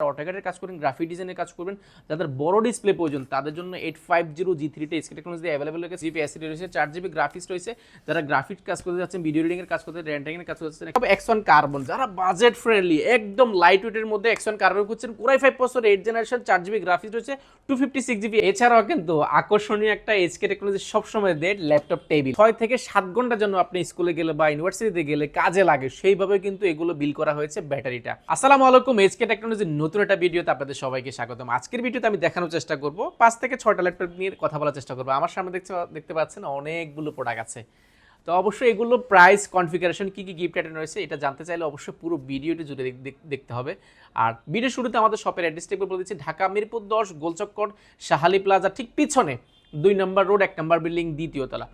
অটোক্যাডের কাজ করবেন, গ্রাফিক ডিজাইনের কাজ করবেন, যাদের বড় ডিসপ্লে প্রয়োজন তাদের জন্য 850 G3 এসকে টেকনোলজি অ্যাভেলেবল রয়েছে। জিবি এসএসডি রয়েছে, 4GB গ্রাফিক্স রয়েছে। যারা গ্রাফিক্স কাজ করতে যাচ্ছেন, ভিডিও এডিটিং এর কাজ করতে, রেন্টারিং এর কাজ করতে যাচ্ছেন, তবে X1 কার্বন যারা বাজেট ফ্রেন্ডলি একদম লাইট ওয়েটের মধ্যে X1 কার্বন খুঁজছেন, core i 5 processor 8 generation, 4GB graphics রয়েছে, 256GB। এছাড়াও কিন্তু আকর্ষণীয় একটা এসকে টেকনোলজি সবসময় দেয় ল্যাপটপ টেবিল। 6 থেকে 7 ঘন্টার জন্য আপনি স্কুলে গেলে বা ইউনিভার্সিটিতে গেলে কাজে লাগে, সেইভাবে কিন্তু এগুলো বিল করা হয়েছে ব্যাটারিটা। আসসালামু আলাইকুম, এসকে টেকনোলজির নতুন একটা ভিডিওতে আপনাদের সবাইকে স্বাগতম। আজকের ভিডিওতে আমি দেখানোর চেষ্টা করব 5 থেকে 6টা ল্যাপটপ নিয়ে কথা বলার চেষ্টা করব। আমার সামনে দেখতে পাচ্ছেন অনেকগুলো প্রোডাক্ট আছে, তো অবশ্যই এগুলো প্রাইস, কনফিগারেশন, কি কি গিফট আইটেম রয়েছে এটা জানতে চাইলে অবশ্যই পুরো ভিডিওটি জুড়ে দেখতে হবে। আর ভিডিও শুরুতে আমাদের শপের অ্যাড্রেসটা বলে দিচ্ছি, ঢাকা মিরপুর 10 গোলচক্কর শাহালি প্লাজা ঠিক পিছনে 2 নম্বর রোড 1 নম্বর বিল্ডিং, দ্বিতীয় তলা।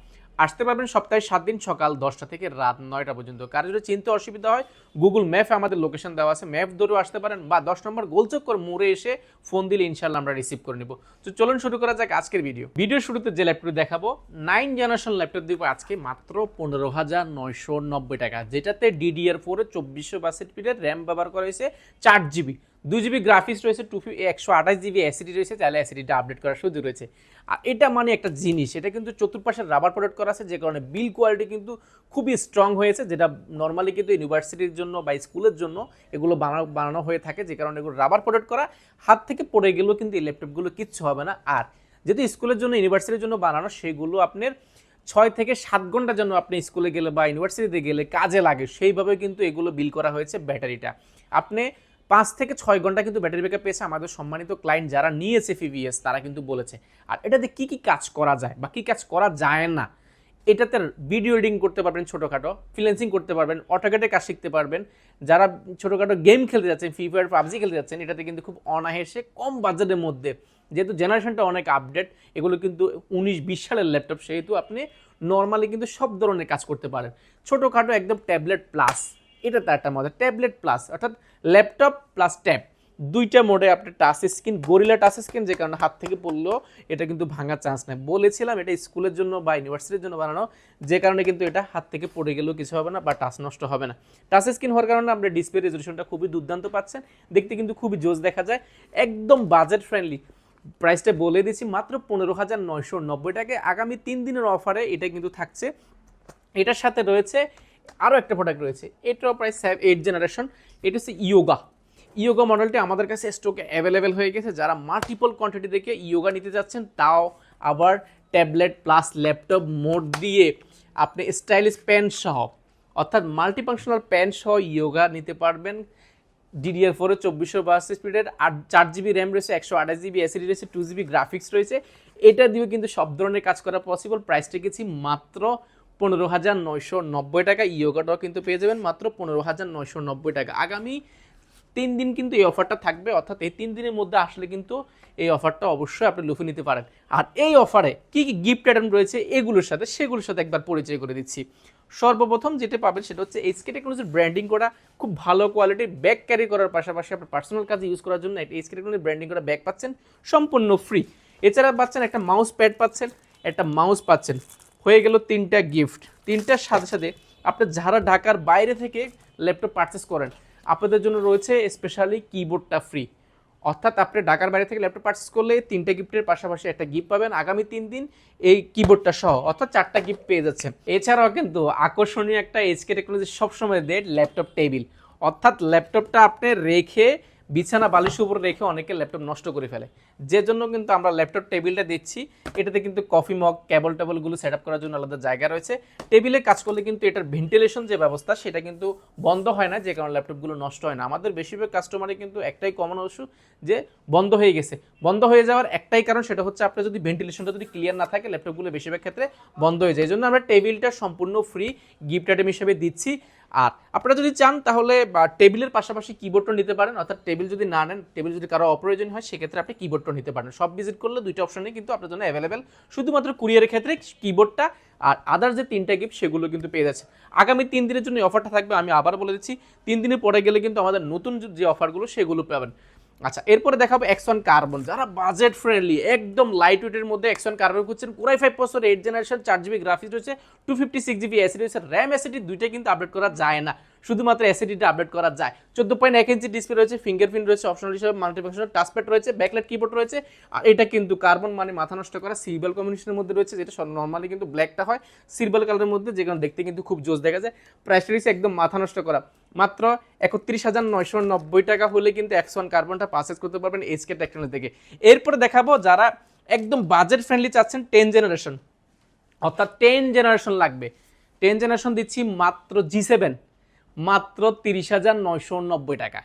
আসতে পারবেন সপ্তাহে 7 দিন সকাল 10টা থেকে রাত 9টা পর্যন্ত। কারো যদি চিনতে অসুবিধা হয় গুগল ম্যাপে আমাদের লোকেশন দেওয়া আছে, ম্যাপ ধরেও আসতে পারেন বা 10 নম্বর গোলচক্কর মোড়ে এসে ফোন দিলে ইনশাল্লাহ আমরা রিসিভ করে নেব। তো চলুন শুরু করা যাক আজকের ভিডিও শুরুতে যে ল্যাপটপ দেখাবো 9 জেনারেশন ল্যাপটপ দিব আজকে মাত্র 15,990 টাকা, যেটাতে DDR4 2462 র্যাম ব্যবহার করা হয়েছে, 4GB, 2GB গ্রাফিক্স রয়েছে, 128GB এসএসডি রয়েছে, চাইলে এসএসডিটা আপডেট করার সুযোগ রয়েছে। আর এটা মানে একটা জিনিস, এটা কিন্তু চতুর্পাশে রাবার প্রোটেক্ট করা আছে, যে কারণে বিল কোয়ালিটি কিন্তু খুবই স্ট্রং হয়েছে, যেটা নর্মালি কিন্তু ইউনিভার্সিটির জন্য বা স্কুলের জন্য এগুলো বানানো হয়ে থাকে, যে কারণে এগুলো রাবার প্রোটেক্ট করা, হাত থেকে পড়ে গেলেও কিন্তু এই ল্যাপটপগুলো কিচ্ছু হবে না। আর যেহেতু স্কুলের জন্য, ইউনিভার্সিটির জন্য বানানো, সেগুলো আপনার 6 থেকে 7 ঘন্টার জন্য আপনি স্কুলে গেলে বা ইউনিভার্সিটিতে গেলে কাজে লাগে, সেইভাবে কিন্তু এগুলো বিল করা হয়েছে ব্যাটারিটা। আপনি 5 থেকে 6 ঘন্টা কিন্তু ব্যাটারি ব্যাকআপ পেয়েছে আমাদের সম্মানিত ক্লায়েন্ট যারা নিয়েছে ফিভিএস, তারা কিন্তু বলেছে। আর এটাতে কি কি কাজ করা যায় বা কি কাজ করা যায় না, এটাতে ভিডিও এডিটিং করতে পারবেন, ছোটোখাটো ফ্রিল্যান্সিং করতে পারবেন, অটোক্যাডের কাজ শিখতে পারবেন। যারা ছোটোখাটো গেম খেলতে যাচ্ছেন, ফ্রি ফায়ার, পাবজি খেলতে যাচ্ছেন, এটাতে কিন্তু খুব অনায়াসে কম বাজেটের মধ্যে, যেহেতু জেনারেশনটা অনেক আপডেট, এগুলো কিন্তু 19-20 সালের ল্যাপটপ, সেহেতু আপনি নর্মালি কিন্তু সব ধরনের কাজ করতে পারেন। ছোটোখাটো একদম ট্যাবলেট প্লাস, এটা তার একটা মজা, ট্যাবলেট প্লাস অর্থাৎ ল্যাপটপ প্লাস ট্যাব, দুইটা মোডে আপনার touch screen, gorilla touch screen, যে কারণে হাত থেকে পড়লেও এটা কিন্তু ভাঙার চান্স নেই। বলেছিলাম এটা স্কুলের জন্য বা ইউনিভার্সিটির জন্য বানানো, যে কারণে কিন্তু এটা হাত থেকে পড়ে গেলেও কিছু হবে না বা টাচ নষ্ট হবে না। টাচ স্ক্রিন হওয়ার কারণে আপনার ডিসপ্লে রেজলিউশনটা খুবই দুর্দান্ত পাচ্ছেন, দেখতে কিন্তু খুবই জোস দেখা যায়, একদম বাজেট ফ্রেন্ডলি। প্রাইসটা বলে দিচ্ছি মাত্র 15,990 টাকায়। আগামী 3 দিনের অফারে এটা কিন্তু থাকছে। এটার সাথে রয়েছে আরও একটা প্রোডাক্ট রয়েছে, এটাও প্রায় 8 জেনারেশন, এটা হচ্ছে ইয়োগা মডেলটি আমাদের কাছে স্টকে অ্যাভেলেবেল হয়ে গেছে। যারা মাল্টিপল কোয়ান্টিটি দেখে ইয়োগা নিতে যাচ্ছেন, তাও আবার ট্যাবলেট প্লাস ল্যাপটপ মোড দিয়ে আপনি স্টাইলিশ পেন সহ, অর্থাৎ মাল্টিফাংশনাল পেন সহ ইয়োগা নিতে পারবেন। DDR4 2462 স্পিডের, 4GB র্যাম রয়েছে, 128GB এসএসডি রয়েছে, 2GB গ্রাফিক্স রয়েছে। এটা দিয়ে কিন্তু সব ধরনের কাজ করা পসিবল। প্রাইসটা গেছি মাত্র 15,990 টাকা। ইয়োগাটাও কিন্তু পেয়ে যাবেন মাত্র 15,990 টাকা। আগামী 3 দিন কিন্তু এই অফারটা থাকবে, অর্থাৎ এই 3 দিনের মধ্যে আসলে কিন্তু এই অফারটা অবশ্যই আপনি লুফে নিতে পারেন। আর এই অফারে কি কি গিফট আইটেম রয়েছে সেগুলোর সাথে একবার পরিচয় করে দিচ্ছি। সর্বপ্রথম যেটা পাবেন সেটা হচ্ছে এসকে টেকনোলজির ব্র্যান্ডিং করা খুব ভালো কোয়ালিটির ব্যাগ ক্যারি করার পাশাপাশি আপনার পার্সোনাল কাজে ইউজ করার জন্য একটা এসকে টেকনোলজির ব্র্যান্ডিং করা ব্যাগ পাচ্ছেন সম্পূর্ণ ফ্রি। এছাড়া পাচ্ছেন একটা মাউস প্যাড পাচ্ছেন, একটা মাউস পাচ্ছেন, হয়ে গেল 3টা গিফট। 3টার সাথে সাথে আপনি যারা ঢাকার বাইরে থেকে ল্যাপটপ পারচেস করেন, আপনাদের জন্য রয়েছে স্পেশালি কিবোর্ডটা ফ্রি। অর্থাৎ আপনি ঢাকার বাইরে থেকে ল্যাপটপ পারচেস করলে 3টা গিফটের পাশাপাশি একটা গিফট পাবেন আগামী 3 দিন এই কিবোর্ডটা সহ, অর্থাৎ 4টা গিফট পেয়ে যাচ্ছেন। এছাড়াও কিন্তু আকর্ষণীয় একটা এসকে টেকনোলজি সবসময় দেয় ল্যাপটপ টেবিল, অর্থাৎ ল্যাপটপটা আপনি রেখে বিছানা বালিশের উপর রেখে অনেকে ল্যাপটপ নষ্ট করে ফেলে, যে জন্য কিন্তু আমরা ল্যাপটপ টেবিলটা দিচ্ছি। এটাতে কিন্তু কফি মগ, টেবিলগুলো সেট আপ করার জন্য আলাদা জায়গা রয়েছে। টেবিলে কাজ করলে কিন্তু এটার ভেন্টিলেশন যে ব্যবস্থা সেটা কিন্তু বন্ধ হয় না, যে কারণে ল্যাপটপগুলো নষ্ট হয় না। আমাদের বেশিরভাগ কাস্টমারে কিন্তু একটাই কমন ইস্যু, যে বন্ধ হয়ে গেছে। বন্ধ হয়ে যাওয়ার একটাই কারণ, সেটা হচ্ছে আপনার যদি ভেন্টিলেশনটা যদি ক্লিয়ার না থাকে, ল্যাপটপগুলো বেশিরভাগ ক্ষেত্রে বন্ধ হয়ে যায়। এই জন্য আমরা টেবিলটা সম্পূর্ণ ফ্রি গিফট আইটেম হিসেবে দিচ্ছি। আর আপনারা যদি চান তাহলে টেবিলের পাশাপাশি কিবোর্ডটা নিতে পারেন, অর্থাৎ টেবিল যদি না নেন, টেবিল যদি কারো অপ্রয়োজন হয়, সেক্ষেত্রে আপনি কিবোর্ডটা নিতে পারেন। সব ভিজিট করলে 2টা অপশনই কিন্তু আপনার জন্য অ্যাভেলেবেল, শুধুমাত্র কুরিয়ারের ক্ষেত্রে কিবোর্ডটা আর আদার্স যে 3টা গিফট সেগুলো কিন্তু পেয়ে যাচ্ছে। আগামী 3 দিনের জন্য অফারটা থাকবে, আমি আবার বলে দিচ্ছি। 3 দিনের পরে গেলে কিন্তু আমাদের নতুন যে অফারগুলো সেগুলো পাবেন। আচ্ছা, এরপরে দেখাবো X1 কার্বন, যারা বাজেট ফ্রেন্ডলি একদম লাইট ওয়েটের মধ্যে X1 কার্বন খুঁজছেন, core i 5 processor 8 generation, 4GB graphics রয়েছে, 256GB এসএসডি রয়েছে, র্যাম এসএসডি দুইটাই কিন্তু আপডেট করা যায় না, শুধুমাত্র এসএসডিটা আপডেট করা যায়। 14.1 ইঞ্চি ডিসপ্লে রয়েছে, ফিঙ্গারপ্রিন্ট রয়েছে, অপশনাল হিসেবে মাল্টিফাংশনাল টাচপ্যাড রয়েছে, ব্যাকলাইট কিবোর্ড রয়েছে। আর এটা কিন্তু কার্বন মানে মাথা নষ্ট করা সিলভার কম্বিনেশনের মধ্যে রয়েছে, যেটা নর্মালি কিন্তু ব্ল্যাকটা হয় সিলভার কালারের মধ্যে, যেখানে দেখতে কিন্তু খুব জোস দেখা যায়। প্রাইসটা রয়েছে একদম মাথা নষ্ট করা, মাত্র 31,990 টাকা হলে কিন্তু X1 কার্বনটা পারচেজ করতে পারবেন এইচকে টেকনোলজি থেকে। এরপরে দেখাবো যারা একদম বাজেট ফ্রেন্ডলি চাচ্ছেন 10 জেনারেশন, অর্থাৎ 10 জেনারেশন লাগবে, 10 জেনারেশন দিচ্ছি মাত্র G7, মাত্র 30,990 টাকা।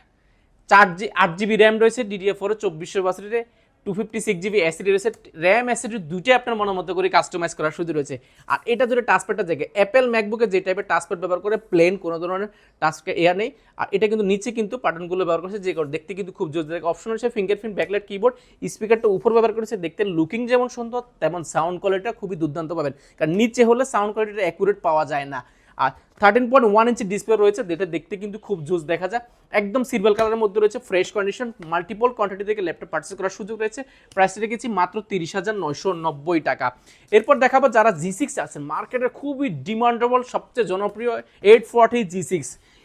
8GB র্যাম রয়েছে, DDR4 2400 বাসের, 256GB এসএসডি রয়েছে, র্যাম এসএসডি দুইটাই আপনার মনের মতো করে কাস্টমাইজ করার সুযোগ রয়েছে। আর এটা যদি টাচপ্যাডটা জায়গায় অ্যাপেল ম্যাকবুকে যে টাইপের টাচপ্যাড ব্যবহার করে প্লেন কোনো ধরনের টাচপ্যাড এয়ার নেই। আর এটা কিন্তু নিচে কিন্তু বাটনগুলো ব্যবহার করেছে, যে দেখতে কিন্তু খুব জোর থাকে। অপশন হচ্ছে ফিঙ্গারপ্রিন্ট, ব্যাকলাইট কিবোর্ড, স্পিকারটা উপর ব্যবহার করেছে, দেখতে লুকিং যেমন সুন্দর তেমন সাউন্ড কোয়ালিটিটা খুবই দুর্দান্ত পাবেন, কারণ নিচে হলে সাউন্ড কোয়ালিটিটা অ্যাকুরেট পাওয়া যায় না। আর 13.1 ইঞ্চি ডিসপ্লে রয়েছে, যেটা দেখতে কিন্তু খুব জোস দেখা যায়, একদম সিলভার কালারের মধ্যে রয়েছে, ফ্রেশ কন্ডিশন, মাল্টিপল কোয়ান্টিটি থেকে ল্যাপটপ পারচেজ করার সুযোগ রয়েছে। প্রাইসটা রেখেছি মাত্র 30,990 টাকা। এরপর দেখাবো যারা G6 আছেন, মার্কেটের খুবই ডিমান্ডেবল সবচেয়ে জনপ্রিয় 840 G6,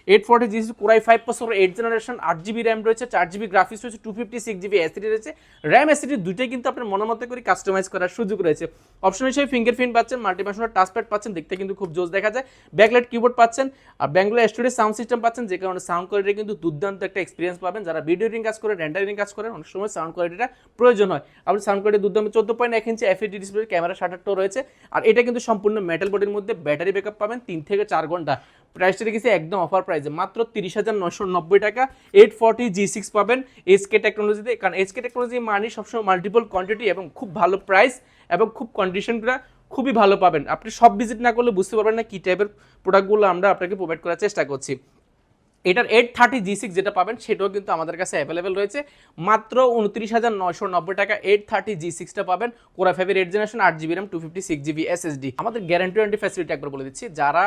840 G6 core i 5 processor, 8 generation, 8GB RAM রয়েছে, 4GB গ্রাফিক্স রয়েছে, 256GB এসএসডি রয়েছে, র্যাম এসএসডি দুইটাই কিন্তু আপনার মনের মতো করে কাস্টমাইজ করার সুযোগ রয়েছে। অপশন হিসেবে ফিঙ্গারপ্রিন্ট পাচ্ছেন, মাল্টিফাংশনাল টাচপ্যাড পাচ্ছেন, দেখতে কিন্তু খুব জোস দেখা যায়, ব্যাকলাইট কিবোর্ড পাচ্ছেন, আর ব্যাঙ্গলো স্টুডিও সাউন্ড সিস্টেম পাচ্ছেন, যে কারণে সাউন্ড কোয়ালিটি কিন্তু দুর্দান্ত একটা এক্সপিরিয়েন্স পাবেন। যারা ভিডিও এডিটিং কাজ করেন, রেন্ডারিং কাজ করেন, অনেক সময় সাউন্ড কোয়ালিটিটা প্রয়োজন হয়, আপনি সাউন্ড কোয়ালিটি দুর্দান্ত। 14.1 ইঞ্চি এফএইচডি ডিসপ্লে, ক্যামেরা 68 রয়েছে, আর এটা কিন্তু সম্পূর্ণ মেটাল বডির মধ্যে, ব্যাটারি ব্যাকআপ পাবেন 3 থেকে 4 ঘন্টা। প্রাইসটা রেখেছি একদম অফার প্রাইসে মাত্র 30,990 টাকা। 840 G6 পাবেন এইচকে টেকনোলজিতে, কারণ এইচকে টেকনোলজি মানে সবসময় মাল্টিপল কোয়ান্টিটি এবং খুব ভালো প্রাইস এবং খুব কন্ডিশনটা খুবই ভালো পাবেন। আপনি সব ভিজিট না করলে বুঝতে পারবেন না কী টাইপের প্রোডাক্টগুলো আমরা আপনাকে প্রোভাইড করার চেষ্টা করছি। এটার 830 G6 যেটা পাবেন সেটাও কিন্তু আমাদের কাছে অ্যাভেলেবেল রয়েছে, মাত্র 29,990 টাকা। 830 G6টা পাবেন, core i 5 8 generation, 8GB RAM, 256GB SSD. আমাদের গ্যারান্টি ওয়ারেন্টি ফ্যাসিলিটি একবার বলে দিচ্ছি, যারা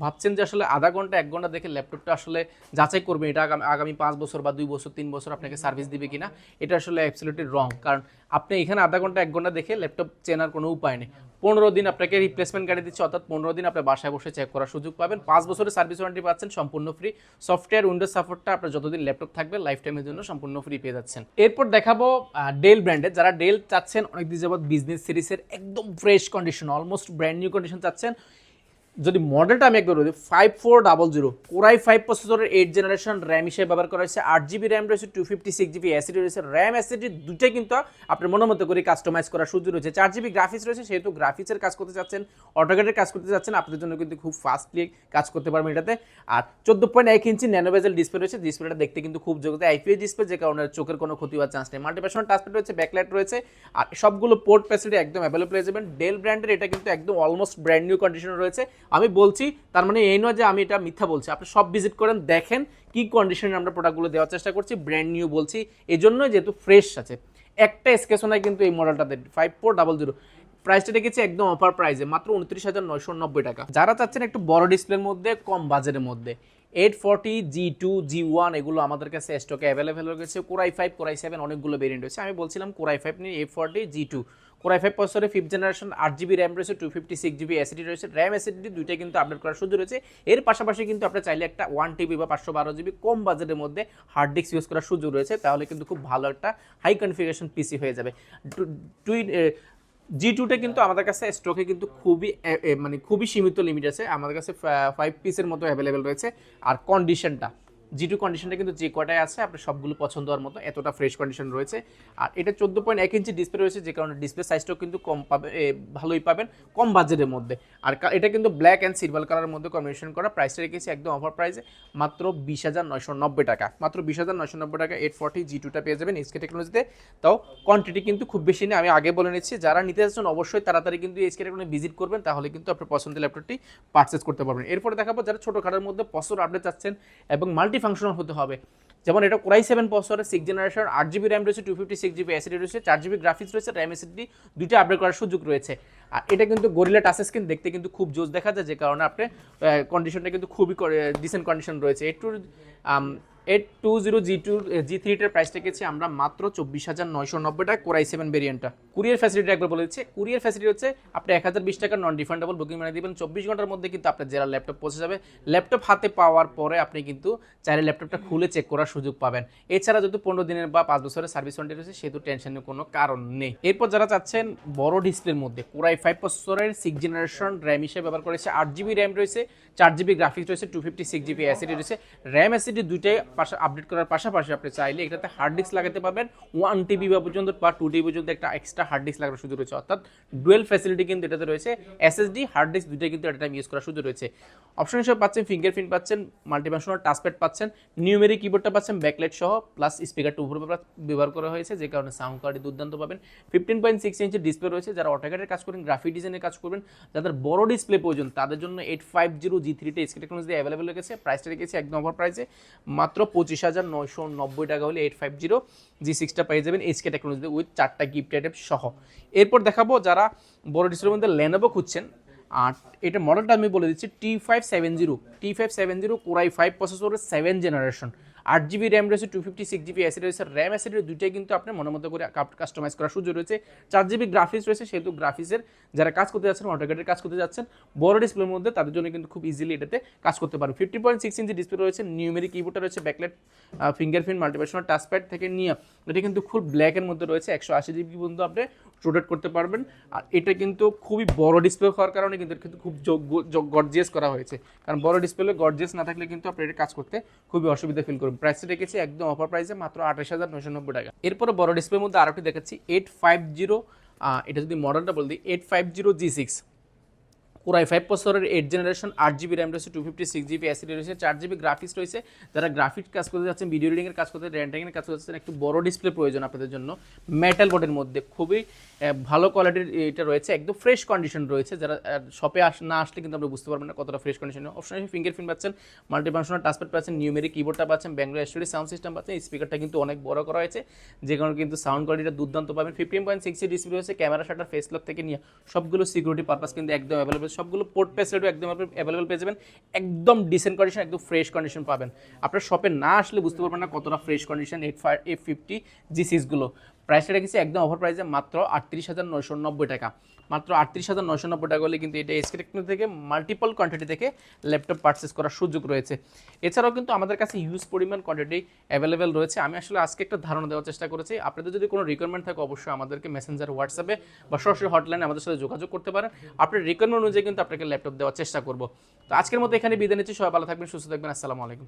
ভাবছেন যে আসলে আধা ঘন্টা 1 ঘন্টা দেখে ল্যাপটপটা আসলে যাচাই করবেন এটা আগামী 5 বছর বা 2 বছর 3 বছর আপনাকে সার্ভিস দিবে কিনা, এটা আসলে অ্যাবসলিউটলি রং। কারণ আপনি এখানে আধা ঘন্টা 1 ঘন্টা দেখে ল্যাপটপ চেনার কোনো উপায় নেই। 15 দিন আপনাকে রিপ্লেসমেন্ট গাড়ি দিচ্ছে, অর্থাৎ 15 দিন আপনার বাসায় বসে চেক করার সুযোগ পাবেন। 5 বছরের সার্ভিস ওয়ারেন্টি পাচ্ছেন সম্পূর্ণ ফ্রি। সফটওয়্যার উইন্ডোজ সাপোর্টটা আপনার যতদিন ল্যাপটপ থাকবে লাইফ টাইমের জন্য সম্পূর্ণ ফ্রি পেয়ে যাচ্ছেন। এরপর দেখাবো ডেল ব্র্যান্ডের, যারা ডেল চাচ্ছেন অনেকদিন যাবত বিজনেস সিরিজের একদম fresh condition, almost brand new condition চাচ্ছেন, যদি মডেলটা আমি একবার বলি 5400 কোরাই 5 প্রসেসরের 8 জেনারেশন, র্যাম হিসেবে ব্যবহার করা হয়েছে, 8GB র্যাম রয়েছে, 256GB এসএসডি রয়েছে, র্যাম এসএসডি দুইটাই কিন্তু আপনার মনের মতো করে কাস্টমাইজ করার সুযোগ রয়েছে। 4GB গ্রাফিক্স রয়েছে, সেহেতু গ্রাফিক্সের কাজ করতে চাচ্ছেন, অটোক্যাডের কাজ করতে চাচ্ছেন, আপনাদের জন্য কিন্তু খুব ফাস্টলি কাজ করতে পারবেন এটাতে। আর 14.1 ইঞ্চি ন্যানো বেজেল ডিসপ্লে রয়েছে, ডিসপ্লেটা দেখতে কিন্তু খুব জোগাতে আইপিএস ডিসপ্লে, যে কারণে চোখের কোনো ক্ষতি হওয়ার চান্স নেই। মাল্টিফাংশনাল টাচপ্যাড রয়েছে, ব্যাকলাইট রয়েছে, আর সবগুলো পোর্ট ফ্যাসিলিটি একদম অ্যাভেলেবল পেয়ে যাবেন। ডেল ব্র্যান্ডের এটা কিন্তু একদম অলমোস্ট ব্র্যান্ড নিউ কন্ডিশনে রয়েছে। আমি বলছি তার মানে এই নয় যে আমি এটা মিথ্যা বলছি, আপনি সব ভিজিট করেন, দেখেন কি কন্ডিশনে আমরা প্রোডাক্টগুলো দেওয়ার চেষ্টা করছি, ব্র্যান্ড নিউ বলছি এই জন্যই, যেহেতু ফ্রেশ আছে। একটা স্কেচও নাই কিন্তু এই মডেলটাতে। 5400 প্রাইসটা রেখেছি একদম অফার প্রাইসে মাত্র 29,990 টাকা। যারা চাচ্ছেন একটু বড় ডিসপ্লের মধ্যে কম বাজেটের মধ্যে, 840 G2 G1 এগুলো আমাদের কাছে স্টকে অ্যাভেলেবেল রয়েছে। কোরাই 5 কোরাই 7 অনেকগুলো ভেরিয়েন্ট রয়েছে। আমি বলছিলাম কোরাই 5 নিয়ে 840 G2, কোরাই 5 প্রসেসরে 5th জেনারেশন, 8GB র্যাম রয়েছে, 256GB এসএসডি রয়েছে, র্যাম এসএসডি দুইটাই কিন্তু আপডেট করার সুযোগ রয়েছে। এর পাশাপাশি কিন্তু আপনি চাইলে একটা 1TB বা 512GB কম বাজেটের মধ্যে হার্ড ডিস্ক ইউজ করার সুযোগ রয়েছে, তাহলে কিন্তু খুব ভালো একটা হাই কনফিগারেশন পিসি হয়ে যাবে। G2টা কিন্তু আমাদের কাছে স্টকে কিন্তু খুবই সীমিত লিমিট আছে, আমাদের কাছে 5 পিসের মতো অ্যাভেলেবেল রয়েছে। আর কন্ডিশনটা G2 কন্ডিশনটা কিন্তু যে কটায় আছে আপনার সবগুলো পছন্দ হওয়ার মতো, এতটা ফ্রেশ কন্ডিশন রয়েছে। আর এটা 14.1 ইঞ্চি ডিসপ্লে রয়েছে, যে কারণে ডিসপ্লে সাইজটাও কিন্তু কম পাবে, ভালোই পাবেন কম বাজেটের মধ্যে। আর এটা কিন্তু ব্ল্যাক অ্যান্ড সিলভার কালারের মধ্যে কম্বিনেশন করা। প্রাইসটা রেখেছি একদম অফার প্রাইসে মাত্র 20,990 টাকা। মাত্র 20,990 টাকা 840 G2টা পেয়ে যাবেন এইচকে টেকনোলজিতে। তাও কোয়ান্টিটি কিন্তু খুব বেশি নেই, আমি আগে বলে নিচ্ছি। যারা নিতে যাচ্ছেন অবশ্যই তাড়াতাড়ি কিন্তু এইচকে টেকনোলজি ভিজিট করবেন, তাহলে কিন্তু আপনার পছন্দের ল্যাপটপটি পারচেস করতে পারবেন। এরপরে দেখাবো যারা ছোটোখাটোর মধ্যে প্রসেসর আপডেট চাচ্ছেন এবং মাল্টিফাংশনাল হতে হবে, যেমন এটা কোরাই 7 প্রসেসরের 6th জেনারেশন, 8GB র্যাম রয়েছে, 256GB এসএসডি রয়েছে, 4GB গ্রাফিক্স রয়েছে, র্যাম এসএসডি দুইটা আপডেট করার সুযোগ রয়েছে। আর এটা কিন্তু গরিলা টাচ স্ক্রিন, দেখতে কিন্তু খুব জোস দেখা যায়, যে কারণে আপনি কন্ডিশনটা কিন্তু খুবই ডিসেন্ট কন্ডিশন রয়েছে। একটু G3 প্রাইস রেখেছি আমরা মাত্র 24,990 টাকা, কোর i7 ভেরিয়েন্টটা। কুরিয়ার ফ্যাসিলিটি একবার বলে দিচ্ছি, কুরিয়ার ফ্যাসিলিটি হচ্ছে আপনি 1020 টাকা নন রিফান্ডেবল বুকিং মানে দিবেন, 24 ঘন্টার মধ্যে কিন্তু আপনার জেলার ল্যাপটপ পৌঁছে যাবে। ল্যাপটপ হাতে পাওয়ার পরে আপনি কিন্তু চাইলে ল্যাপটপটা খুলে চেক করার সুযোগ পাবেন। এছাড়া যেহেতু 15 দিনের বা 5 বছরের সার্ভিস ওয়ারেন্টি রয়েছে, সেহেতু টেনশনের কোনো কারণ নেই। এরপর যারা চাচ্ছেন বড় ডিসপ্লের মধ্যে কোর i5 প্রসেসরের 6 জেনারেশন র্যাম হিসেবে ব্যবহার করেছে, 8GB র্যাম রয়েছে, 4GB গ্রাফিক্স রয়েছে, 256GB এসএসডি রয়েছে, র্যাম এসএসডি দুইটাই আপডেট করার পাশাপাশি আপনি চাইলে এটাতে হার্ড ডিস্ক লাগাতে পারবেন 1TB পর্যন্ত বা 2TB পর্যন্ত একটা এক্সট্রা হার্ড ডিস্ক লাগানোর সুযোগ রয়েছে। অর্থাৎ ডুয়েল ফ্যাসিলিটি কিন্তু এটাতে রয়েছে, এসএসডি হার্ড ডিস্ক দুইটাই কিন্তু একটা টাইম ইউজ করার সুযোগ রয়েছে। অপশন হিসেবে পাচ্ছেন ফিঙ্গারপ্রিন্ট পাচ্ছেন, মাল্টিফাংশনাল টাচপ্যাড পাচ্ছেন, নিউমেরিক কিবোর্ডটা পাচ্ছেন ব্যাকলাইট সহ, প্লাস স্পিকার 2 ব্যবহার করা হয়েছে, যে কারণে সাউন্ড কোয়ালিটি দুর্দান্ত পাবেন। 15.6 ইঞ্চের ডিসপ্লে রয়েছে। যারা অটোক্যাডের কাজ করেন, গ্রাফিক ডিজাইনের কাজ করবেন, যাদের বড় ডিসপ্লে প্রয়োজন তাদের জন্য 850 G3 SK টেকনোলজি অ্যাভেলেবল রেখেছে। প্রাইসটা রেখেছি একদম অফার প্রাইসে মাত্র 25,990 টাকা হলে 850 G6টা পেয়ে যাবেন SK টেকনোলজি উইথ 4টা গিফট আইটেম সহ। এরপর দেখাবো যারা বড় ডিসপ্লের মধ্যে Lenovo খুঁজছেন, আর এটা মডেলটা আমি বলে দিচ্ছি T570 কোর i5 প্রসেসরের 7 জেনারেশন, 8GB র্যাম রয়েছে, 256GB এসএসডি রয়েছে, র্যাম এসএসডি দুইটাই কিন্তু আপনার মনের মতো করে কাস্টমাইজ করার সুযোগ রয়েছে। 4GB গ্রাফিক্স রয়েছে, সেহেতু গ্রাফিক্সের যারা কাজ করতে যাচ্ছেন, অটোক্যাডের কাজ করতে যাচ্ছেন বড় ডিসপ্লের মধ্যে, তাদের জন্য কিন্তু খুব ইজিলি এটাতে কাজ করতে পারবে। 50.6 ইঞ্চি ডিসপ্লে রয়েছে, নিউমেরিক কিবোর্ডটা রয়েছে, ব্যাকলাইট ফিঙ্গারপ্রিন্ট মাল্টিফাংশনাল টাচপ্যাড থেকে নিয়ে এটা কিন্তু খুব ব্ল্যাকের মধ্যে রয়েছে, 180GB পর্যন্ত আপনি রোটেট করতে পারবেন। আর এটা কিন্তু খুবই বড় ডিসপ্লে হওয়ার কারণে কিন্তু খুব গর্জিয়াস করা হয়েছে, কারণ বড় ডিসপ্লে গর্জিয়াস না থাকলে কিন্তু আপনি এটা কাজ করতে খুবই অসুবিধা ফিল করবেন। প্রাইসটা রেখেছি একদম অফার প্রাইসে মাত্র 28,990 টাকা। এরপরে বড় ডিসপ্লের মধ্যে আরেকটি দেখাচ্ছি 850, এটা যদি মডেলটা বল দিই 850 G6 কোর i5 প্রসেসরের 8 জেনারেশন, 8GB র্যাম রয়েছে, 256GB এসএসডি রয়েছে, 4GB গ্রাফিক্স রয়েছে। যারা গ্রাফিক্স কাজ করতে যাচ্ছেন, ভিডিও এডিটিংয়ের কাজ করতে, রেন্ডারিংয়ের কাজ করতে যাচ্ছেন, একটু বড় ডিসপ্লে প্রয়োজন আপনাদের জন্য, মেটাল বোর্ডের মধ্যে খুবই ভালো কোয়ালিটির এটা রয়েছে, একদম ফ্রেশ কন্ডিশন রয়েছে। যারা শপে না আসলে কিন্তু আমরা বুঝতে পারবেন না কতটা ফ্রেশ কন্ডিশন। অপশন ফিঙ্গারপ্রিন্ট পাচ্ছেন, মাল্টিফাংশনাল টাচপ্যাড পাচ্ছেন, নিউমেরিক কিবোর্ডটা পাচ্ছেন, ব্যাঙ্গলো এসএসডি সাউন্ড সিস্টেম পাচ্ছেন, স্পিকারটা কিন্তু অনেক বড় করা হয়েছে, যে কারণে কিন্তু সাউন্ড কোয়ালিটিটা দুর্দান্ত পাবেন। 15.6 ডিসপ্লে রয়েছে, ক্যামেরা শাটার, ফেস লক থেকে নিয়ে সবগুলো সিকিউরিটি পারপাস কিন্তু একদম অ্যাভেলেবল, সবগুলো পোর্ট একদম অ্যাভেলেবল পেয়ে যাবেন, একদম ডিসেন্ট কন্ডিশন, একদম ফ্রেশ কন্ডিশন পাবেন। আপনার শপে না আসলে বুঝতে পারবেন না কতটা ফ্রেশ কন্ডিশন 850 G6 গুলো। প্রাইসটা রেখেছি একদম অফার প্রাইসে মাত্র 38,990 টাকা, মাত্র 38,990 টাকা হলে কিন্তু এটা এসকে টেকনোলজি থেকে মাল্টিপল কোয়ান্টিটি থেকে ল্যাপটপ পারচেস করার সুযোগ রয়েছে। এছাড়াও কিন্তু আমাদের কাছে হিউজ পরিমাণ কোয়ান্টিটি অ্যাভেলেবেল রয়েছে। আমি আসলে আজকে একটা ধারণা দেওয়ার চেষ্টা করেছি, আপনাদের যদি কোনো রিকোয়ারমেন্ট থাকে অবশ্যই আমাদেরকে মেসেঞ্জার, হোয়াটসঅ্যাপে বা সরাসরি হটলাইনে আমাদের সাথে যোগাযোগ করতে পারেন। আপনার রিকোয়ারমেন্ট অনুযায়ী কিন্তু আপনাকে ল্যাপটপ দেওয়ার চেষ্টা করব। তো আজকের মতো এখানে বিদায় নিচ্ছি, সবাই ভালো থাকবেন, সুস্থ থাকবেন, আসসালামু আলাইকুম।